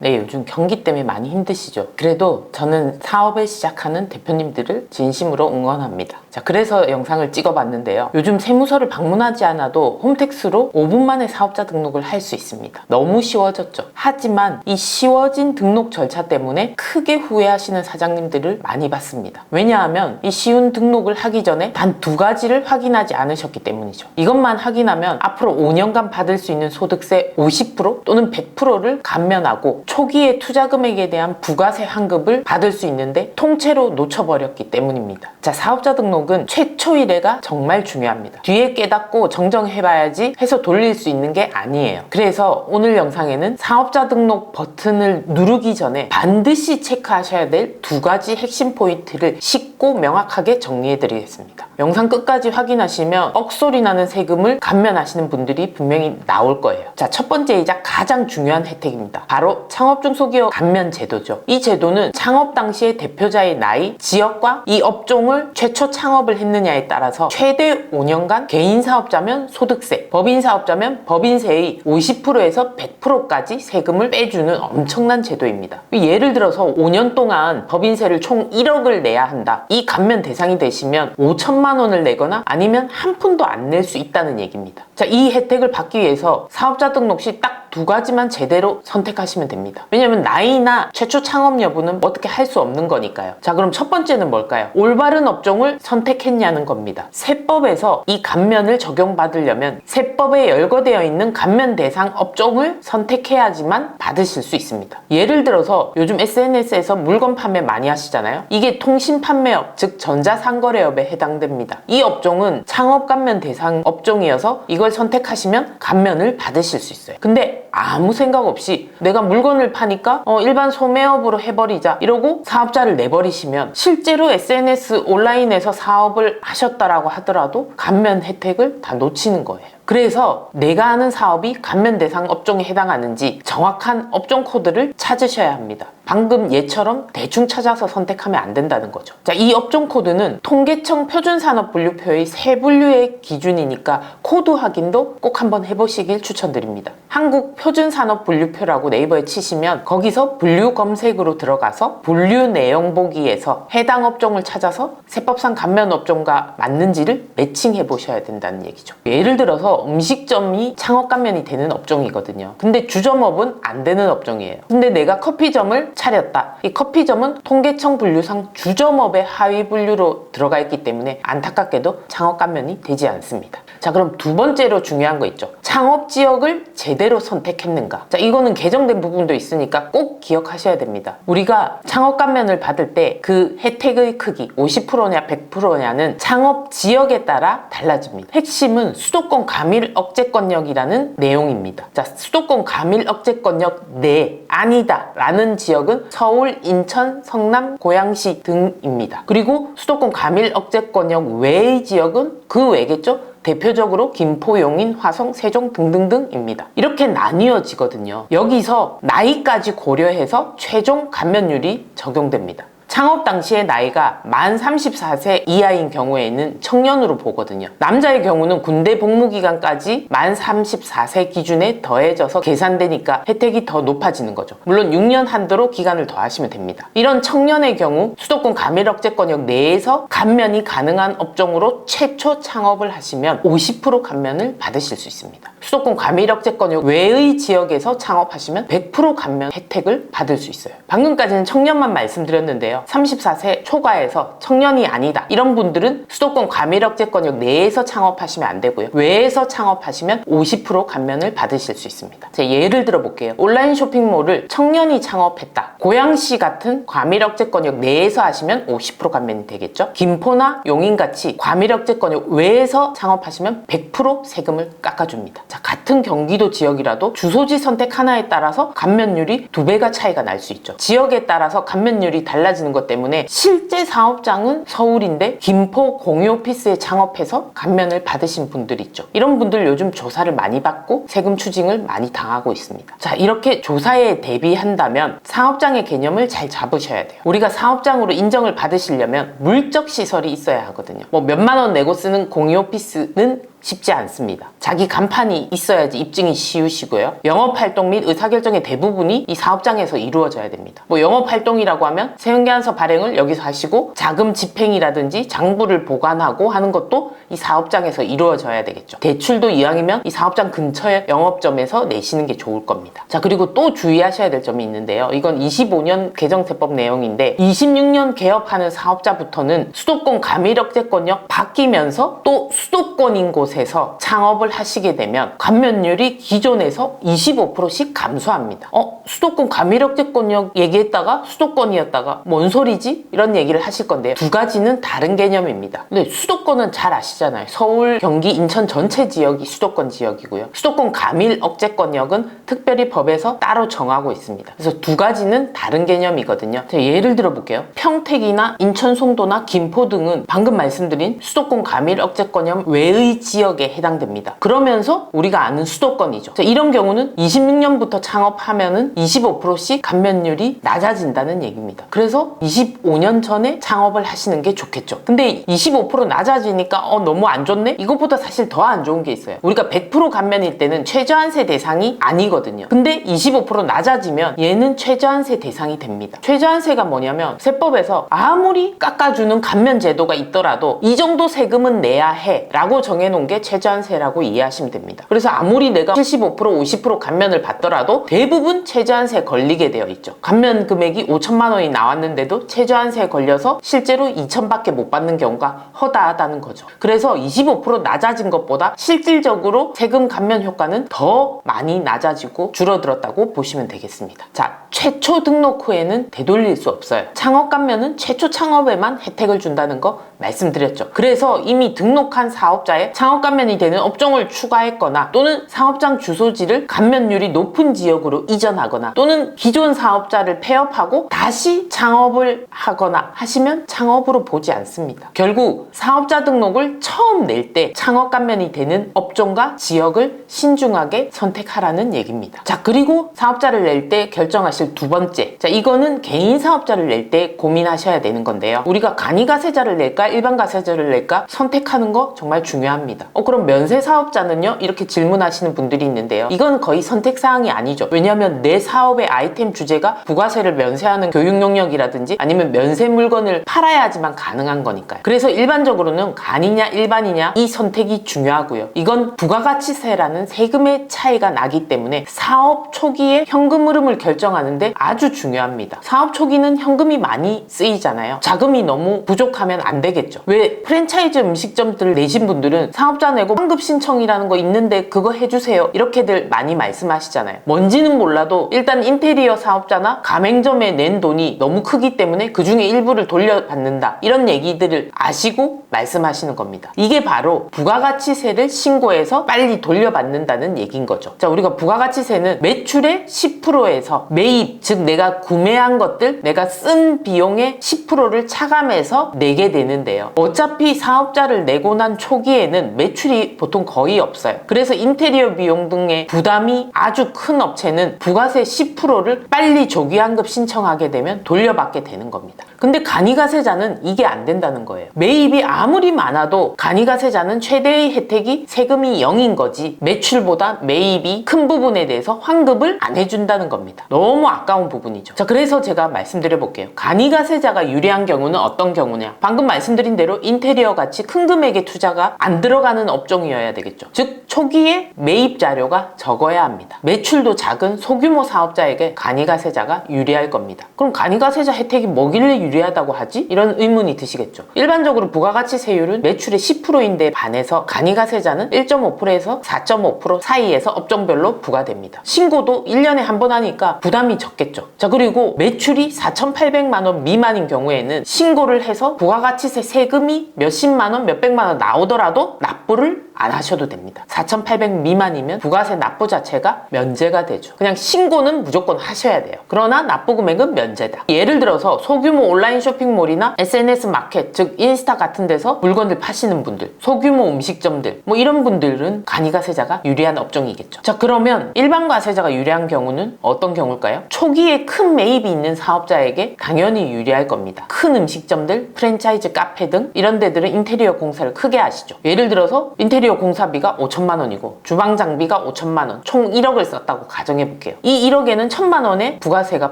네, 요즘 경기 때문에 많이 힘드시죠? 그래도 저는 사업을 시작하는 대표님들을 진심으로 응원합니다. 자, 그래서 영상을 찍어봤는데요. 요즘 세무서를 방문하지 않아도 홈택스로 5분 만에 사업자 등록을 할 수 있습니다. 너무 쉬워졌죠? 하지만 이 쉬워진 등록 절차 때문에 크게 후회하시는 사장님들을 많이 봤습니다. 왜냐하면 이 쉬운 등록을 하기 전에 단 2가지를 확인하지 않으셨기 때문이죠. 이것만 확인하면 앞으로 5년간 받을 수 있는 소득세 50% 또는 100%를 감면하고 초기의 투자 금액에 대한 부가세 환급을 받을 수 있는데 통째로 놓쳐버렸기 때문입니다. 자, 사업자 등록은 최초 1회가 정말 중요합니다. 뒤에 깨닫고 정정해봐야지 해서 돌릴 수 있는 게 아니에요. 그래서 오늘 영상에는 사업자 등록 버튼을 누르기 전에 반드시 체크하셔야 될 2가지 핵심 포인트를 쉽고 명확하게 정리해드리겠습니다. 영상 끝까지 확인하시면 억소리 나는 세금을 감면하시는 분들이 분명히 나올 거예요. 자, 첫 번째이자 가장 중요한 혜택입니다. 바로 창업 중소기업 감면 제도죠. 이 제도는 창업 당시의 대표자의 나이, 지역과 이 업종을 최초 창업을 했느냐에 따라서 최대 5년간 개인 사업자면 소득세, 법인 사업자면 법인세의 50%에서 100%까지 세금을 빼주는 엄청난 제도입니다. 예를 들어서 5년 동안 법인세를 총 1억을 내야 한다. 이 감면 대상이 되시면 5천만 원을 내거나 아니면 한 푼도 안 낼 수 있다는 얘기입니다. 자, 이 혜택을 받기 위해서 사업자 등록 시 딱 2가지만 제대로 선택하시면 됩니다. 왜냐면 나이나 최초 창업 여부는 어떻게 할 수 없는 거니까요. 자, 그럼 첫 번째는 뭘까요? 올바른 업종을 선택했냐는 겁니다. 세법에서 이 감면을 적용받으려면 세법에 열거되어 있는 감면 대상 업종을 선택해야지만 받으실 수 있습니다. 예를 들어서 요즘 SNS에서 물건 판매 많이 하시잖아요. 이게 통신 판매업, 즉 전자상거래업에 해당됩니다. 이 업종은 창업 감면 대상 업종이어서 이걸 선택하시면 감면을 받으실 수 있어요. 근데 아무 생각 없이 내가 물건을 파니까 일반 소매업으로 해버리자 이러고 사업자를 내버리시면 실제로 SNS 온라인에서 사업을 하셨다라고 하더라도 감면 혜택을 다 놓치는 거예요. 그래서 내가 하는 사업이 감면 대상 업종에 해당하는지 정확한 업종 코드를 찾으셔야 합니다. 방금 얘처럼 대충 찾아서 선택하면 안 된다는 거죠. 자, 이 업종 코드는 통계청 표준산업분류표의 세 분류의 기준이니까 코드 확인도 꼭 한번 해보시길 추천드립니다. 한국 표준산업분류표라고 네이버에 치시면 거기서 분류 검색으로 들어가서 분류 내용 보기에서 해당 업종을 찾아서 세법상 감면 업종과 맞는지를 매칭해 보셔야 된다는 얘기죠. 예를 들어서 음식점이 창업 감면이 되는 업종이거든요. 근데 주점업은 안 되는 업종이에요. 근데 내가 커피점을 차렸다. 이 커피점은 통계청 분류상 주점업의 하위 분류로 들어가 있기 때문에 안타깝게도 창업 감면이 되지 않습니다. 자, 그럼 두 번째로 중요한 거 있죠. 창업 지역을 제대로 선택했는가. 자, 이거는 개정된 부분도 있으니까 꼭 기억하셔야 됩니다. 우리가 창업 감면을 받을 때 그 혜택의 크기 50%냐 100%냐는 창업 지역에 따라 달라집니다. 핵심은 수도권 가밀 억제권역이라는 내용입니다. 자, 수도권 가밀 억제권역 내 아니다 라는 지역은 서울, 인천, 성남, 고양시 등입니다. 그리고 수도권 가밀 억제권역 외의 지역은 그 외겠죠? 대표적으로 김포, 용인, 화성, 세종 등등등입니다. 이렇게 나뉘어지거든요. 여기서 나이까지 고려해서 최종 감면율이 적용됩니다. 창업 당시의 나이가 만 34세 이하인 경우에는 청년으로 보거든요. 남자의 경우는 군대 복무기간까지 만 34세 기준에 더해져서 계산되니까 혜택이 더 높아지는 거죠. 물론 6년 한도로 기간을 더하시면 됩니다. 이런 청년의 경우 수도권 가밀억제권역 내에서 감면이 가능한 업종으로 최초 창업을 하시면 50% 감면을 받으실 수 있습니다. 수도권 가밀억제권역 외의 지역에서 창업하시면 100% 감면 혜택을 받을 수 있어요. 방금까지는 청년만 말씀드렸는데요. 34세 초과해서 청년이 아니다 이런 분들은 수도권 가밀억제권역 내에서 창업하시면 안 되고요. 외에서 창업하시면 50% 감면을 받으실 수 있습니다. 제 예를 들어 볼게요. 온라인 쇼핑몰을 청년이 창업했다. 고양시 같은 가밀억제권역 내에서 하시면 50% 감면이 되겠죠. 김포나 용인같이 가밀억제권역 외에서 창업하시면 100% 세금을 깎아줍니다. 자, 같은 경기도 지역이라도 주소지 선택 하나에 따라서 감면율이 2배가 차이가 날 수 있죠. 지역에 따라서 감면율이 달라지는 것 때문에 실제 사업장은 서울인데 김포 공유오피스에 창업해서 감면을 받으신 분들이 있죠. 이런 분들 요즘 조사를 많이 받고 세금 추징을 많이 당하고 있습니다. 자, 이렇게 조사에 대비한다면 사업장의 개념을 잘 잡으셔야 돼요. 우리가 사업장으로 인정을 받으시려면 물적 시설이 있어야 하거든요. 뭐 몇만 원 내고 쓰는 공유오피스는 쉽지 않습니다. 자기 간판이 있어야지 입증이 쉬우시고요. 영업활동 및 의사결정의 대부분이 이 사업장에서 이루어져야 됩니다. 뭐 영업활동이라고 하면 세운계안서 발행을 여기서 하시고 자금 집행이라든지 장부를 보관하고 하는 것도 이 사업장에서 이루어져야 되겠죠. 대출도 이왕이면 이 사업장 근처의 영업점에서 내시는 게 좋을 겁니다. 자, 그리고 또 주의하셔야 될 점이 있는데요. 이건 25년 개정세법 내용인데 26년 개업하는 사업자부터는 수도권 가밀억제권역 바뀌면서 또 수도권인 곳에서 창업을 하시게 되면 감면율이 기존에서 25%씩 감소합니다. 수도권 가밀억제권역 얘기했다가 수도권이었다가 뭔 소리지? 이런 얘기를 하실 건데요. 두 가지는 다른 개념입니다. 근데 수도권은 잘 아시잖아요. 서울, 경기, 인천 전체 지역이 수도권 지역이고요. 수도권 가밀억제권역은 특별히 법에서 따로 정하고 있습니다. 그래서 두 가지는 다른 개념이거든요. 예를 들어 볼게요. 평택이나 인천, 송도나 김포 등은 방금 말씀드린 수도권 가밀억제권역 외의 지역에 해당됩니다. 그러면서 우리가 아는 수도권이죠. 자, 이런 경우는 26년부터 창업하면은 25%씩 감면율이 낮아진다는 얘기입니다. 그래서 25년 전에 창업을 하시는 게 좋겠죠. 근데 25% 낮아지니까 너무 안 좋네? 이것보다 사실 더 안 좋은 게 있어요. 우리가 100% 감면일 때는 최저한세 대상이 아니거든요. 근데 25% 낮아지면 얘는 최저한세 대상이 됩니다. 최저한세가 뭐냐면 세법에서 아무리 깎아주는 감면 제도가 있더라도 이 정도 세금은 내야 해 라고 정해놓은 게 최저한세라고 이해하시면 됩니다. 그래서 아무리 내가 75% 50% 감면을 받더라도 대부분 최저한세에 걸리게 되어 있죠. 감면 금액이 5천만 원이 나왔는데도 최저한세에 걸려서 실제로 2천밖에 못 받는 경우가 허다하다는 거죠. 그래서 25% 낮아진 것보다 실질적으로 세금 감면 효과는 더 많이 낮아지고 줄어들었다고 보시면 되겠습니다. 자, 최초 등록 후에는 되돌릴 수 없어요. 창업 감면은 최초 창업에만 혜택을 준다는 거 말씀드렸죠. 그래서 이미 등록한 사업자의 창업 감면이 되는 업종을 추가했거나 또는 사업장 주소지를 감면율이 높은 지역으로 이전하거나 또는 기존 사업자를 폐업하고 다시 창업을 하거나 하시면 창업으로 보지 않습니다. 결국 사업자 등록을 처음 낼 때 창업 감면이 되는 업종과 지역을 신중하게 선택하라는 얘기입니다. 자, 그리고 사업자를 낼 때 결정하실 두 번째, 자, 이거는 개인 사업자를 낼 때 고민하셔야 되는 건데요. 우리가 간이가세자를 낼까 일반 가세자를 낼까 선택하는 거 정말 중요합니다. 그럼 면세 사업자는요? 이렇게 질문하시는 분들이 있는데요. 이건 거의 선택사항이 아니죠. 왜냐하면 내 사업의 아이템 주제가 부가세를 면세하는 교육 용역이라든지 아니면 면세 물건을 팔아야지만 가능한 거니까요. 그래서 일반적으로는 간이냐 일반이냐 이 선택이 중요하고요. 이건 부가가치세라는 세금의 차이가 나기 때문에 사업 초기에 현금 흐름을 결정하는데 아주 중요합니다. 사업 초기는 현금이 많이 쓰이잖아요. 자금이 너무 부족하면 안 되겠죠. 왜 프랜차이즈 음식점들을 내신 분들은 사업자 내고 환급 신청이라는 거 있는데 그거 해주세요 이렇게들 많이 말씀하시잖아요. 뭔지는 몰라도 일단 인테리어 사업자나 가맹점에 낸 돈이 너무 크기 때문에 그 중에 일부를 돌려받는다 이런 얘기들을 아시고 말씀하시는 겁니다. 이게 바로 부가가치세를 신고해서 빨리 돌려받는다는 얘기인 거죠. 자, 우리가 부가가치세는 매출의 10%에서 매입, 즉 내가 구매한 것들, 내가 쓴 비용의 10%를 차감해서 내게 되는데요. 어차피 사업자를 내고 난 초기에는 매출이 보통 거의 없어요. 그래서 인테리어 비용 등의 부담이 아주 큰 업체는 부가세 10%를 빨리 조기환급 신청하게 되면 돌려받게 되는 겁니다. 근데 간이가세자는 이게 안 된다는 거예요. 매입이 아무리 많아도 간이가세자는 최대의 혜택이 세금이 0인 거지 매출보다 매입이 큰 부분에 대해서 환급을 안 해준다는 겁니다. 너무 아까운 부분이죠. 자, 그래서 제가 말씀드려 볼게요. 간이가세자가 유리한 경우는 어떤 경우냐? 방금 말씀드린 대로 인테리어 같이 큰 금액의 투자가 안 들어가는 업종이어야 되겠죠. 즉 초기에 매입 자료가 적어야 합니다. 매출도 작은 소규모 사업자에게 간이가세자가 유리할 겁니다. 그럼 간이가세자 혜택이 뭐길래 유리하다고 하지? 이런 의문이 드시겠죠. 일반적으로 부가가치세율은 매출의 10%인데 반해서 간이가세자는 1.5%에서 4.5% 사이에서 업종별로 부과됩니다. 신고도 1년에 한 번 하니까 부담이 적겠죠. 자, 그리고 매출이 4,800만 원 미만인 경우에는 신고를 해서 부가가치세 세금이 몇십만 원, 몇백만 원 나오더라도 납부를 안 하셔도 됩니다. 4,800 미만이면 부가세 납부 자체가 면제가 되죠. 그냥 신고는 무조건 하셔야 돼요. 그러나 납부 금액은 면제다. 예를 들어서 소규모 온라인 쇼핑몰이나 SNS 마켓, 즉 인스타 같은 데서 물건을 파시는 분들, 소규모 음식점들, 뭐 이런 분들은 간이가세자가 유리한 업종이겠죠. 자, 그러면 일반 가세자가 유리한 경우는 어떤 경우일까요? 초기에 큰 매입이 있는 사업자에게 당연히 유리할 겁니다. 큰 음식점들, 프랜차이즈 카페 등 이런 데들은 인테리어 공사를 크게 하시죠. 예를 들어서 인테리어 인테리어 공사비가 5천만 원이고 주방 장비가 5천만 원, 총 1억을 썼다고 가정해 볼게요. 이 1억에는 1천만 원의 부가세가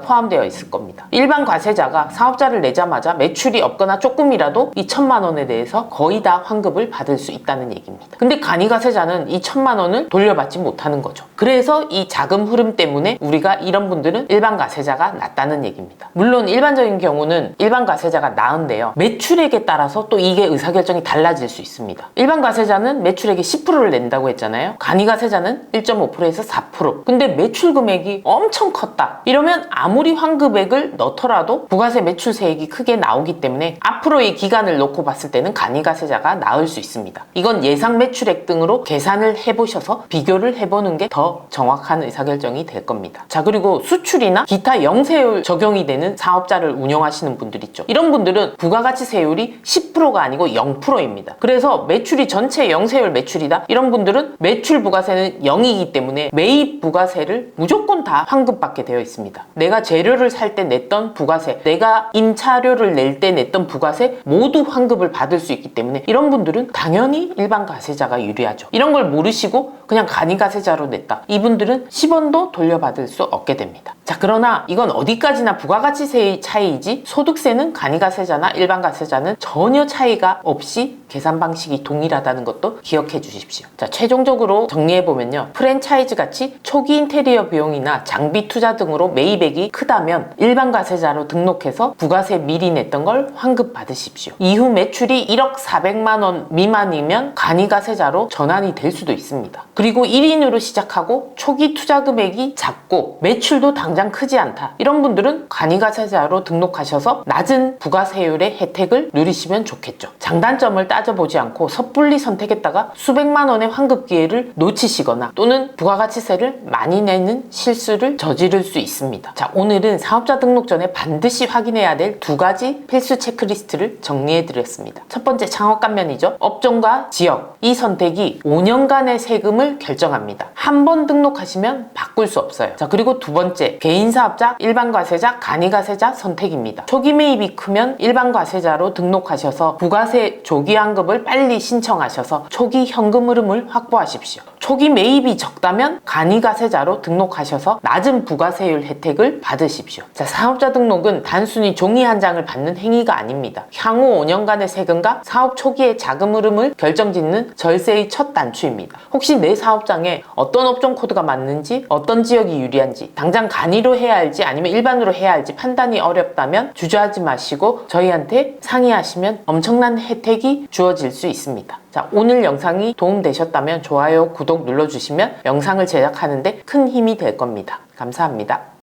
포함되어 있을 겁니다. 일반 과세자가 사업자를 내자마자 매출이 없거나 조금이라도 이 1천만 원에 대해서 거의 다 환급을 받을 수 있다는 얘기입니다. 근데 간이가세자는 이 1천만 원을 돌려받지 못하는 거죠. 그래서 이 자금 흐름 때문에 우리가 이런 분들은 일반 과세자가 낮다는 얘기입니다. 물론 일반적인 경우는 일반 과세자가 나은데요. 매출액에 따라서 또 이게 의사결정이 달라질 수 있습니다. 일반 과세자는 매출액의 10%를 낸다고 했잖아요. 간이가세자는 1.5%에서 4%. 근데 매출 금액이 엄청 컸다. 이러면 아무리 환급액을 넣더라도 부가세 매출세액이 크게 나오기 때문에 앞으로의 기간을 놓고 봤을 때는 간이가세자가 나을 수 있습니다. 이건 예상 매출액 등으로 계산을 해보셔서 비교를 해보는 게 더 정확한 의사결정이 될 겁니다. 자, 그리고 수출이나 기타 영세율 적용이 되는 사업자를 운영하시는 분들 있죠. 이런 분들은 부가가치세율이 10%가 아니고 0%입니다. 그래서 매출이 전체 영세율 매출이다. 이런 분들은 매출 부가세는 0이기 때문에 매입 부가세를 무조건 다 환급받게 되어 있습니다. 내가 재료를 살 때 냈던 부가세, 내가 임차료를 낼 때 냈던 부가세 모두 환급을 받을 수 있기 때문에 이런 분들은 당연히 일반 가세자가 유리하죠. 이런 걸 모르시고 그냥 간이가세자로 냈다. 이분들은 10원도 돌려받을 수 없게 됩니다. 자, 그러나 이건 어디까지나 부가가치세의 차이이지 소득세는 간이가세자나 일반 가세자는 전혀 차이가 없이 계산 방식이 동일하다는 것도 기억해 주십시오. 자, 최종적으로 정리해보면요. 프랜차이즈 같이 초기 인테리어 비용이나 장비 투자 등으로 매입액이 크다면 일반 가세자로 등록해서 부가세 미리 냈던 걸 환급 받으십시오. 이후 매출이 1억 400만 원 미만이면 간이가세자로 전환이 될 수도 있습니다. 그리고 1인으로 시작하고 초기 투자 금액이 작고 매출도 당장 크지 않다. 이런 분들은 간이가세자로 등록하셔서 낮은 부가세율의 혜택을 누리시면 좋겠죠. 장단점을 따져보지 않고 섣불리 선택했다가 수백만 원의 환급 기회를 놓치시거나 또는 부가가치세를 많이 내는 실수를 저지를 수 있습니다. 자, 오늘은 사업자 등록 전에 반드시 확인해야 될 2가지 필수 체크리스트를 정리해드렸습니다. 첫 번째 창업감면이죠. 업종과 지역, 이 선택이 5년간의 세금을 결정합니다. 한 번 등록하시면 바꿀 수 없어요. 자, 그리고 두 번째, 개인사업자, 일반과세자, 간이가세자 선택입니다. 초기 매입이 크면 일반과세자로 등록하셔서 부가세 조기 환급을 빨리 신청하셔서 초기 현금 흐름을 확보하십시오. 초기 매입이 적다면 간이가세자로 등록하셔서 낮은 부가세율 혜택을 받으십시오. 자, 사업자 등록은 단순히 종이 한 장을 받는 행위가 아닙니다. 향후 5년간의 세금과 사업 초기의 자금 흐름을 결정짓는 절세의 첫 단추입니다. 혹시 내 사업장에 어떤 업종 코드가 맞는지, 어떤 지역이 유리한지, 당장 간이로 해야 할지 아니면 일반으로 해야 할지 판단이 어렵다면 주저하지 마시고 저희한테 상의하시면 엄청난 혜택이 주어질 수 있습니다. 자, 오늘 영상이 도움되셨다면 좋아요, 구독 눌러주시면 영상을 제작하는 데 큰 힘이 될 겁니다. 감사합니다.